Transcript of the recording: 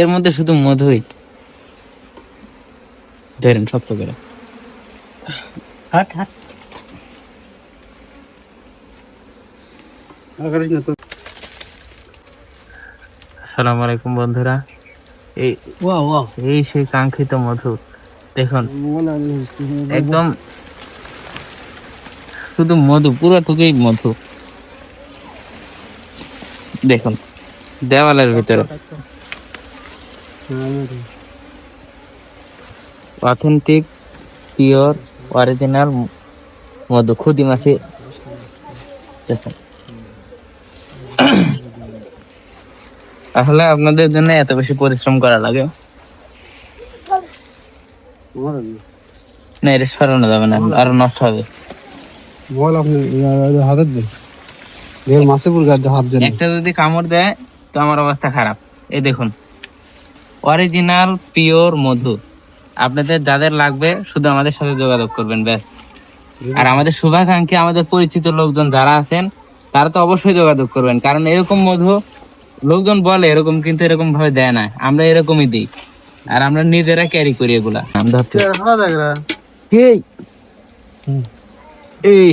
এর মধ্যে শুধু মধুই। ধরেন শক্ত করে। আসসালামু আলাইকুম বন্ধুরা, এই সেই কাঙ্ক্ষিত মধু দেখুন, একদম শুধু মধু, পুরোটুকুই মধু। দেখুন দেওয়ালের ভিতরে অথেন্টিক পিওর অরিজিনাল মধু, খুদি মাছি। দেখুন আসলে আপনাদের জন্য এত বেশি পরিশ্রম করা লাগে না, এটা সরানো যাবে না, আরো নষ্ট হবে। একটা যদি কামড় দেয় তো আমার অবস্থা খারাপ। এই দেখুন অরিজিনাল পিওর মধু। আপনাদের যাদের লাগবে শুধু আমাদের সাথে যোগাযোগ করবেন, ব্যাস। আর আমাদের শুভাকাঙ্ক্ষী, আমাদের পরিচিত লোকজন যারা আছেন তারা তো অবশ্যই যোগাযোগ করবেন, কারণ এরকম মধু লোকজন বলে এরকম, কিন্তু এরকম ভাবে দেয় না, আমরা এরকমই দিই। আর আমরা নিজেরা ক্যারি করি এগুলা। এই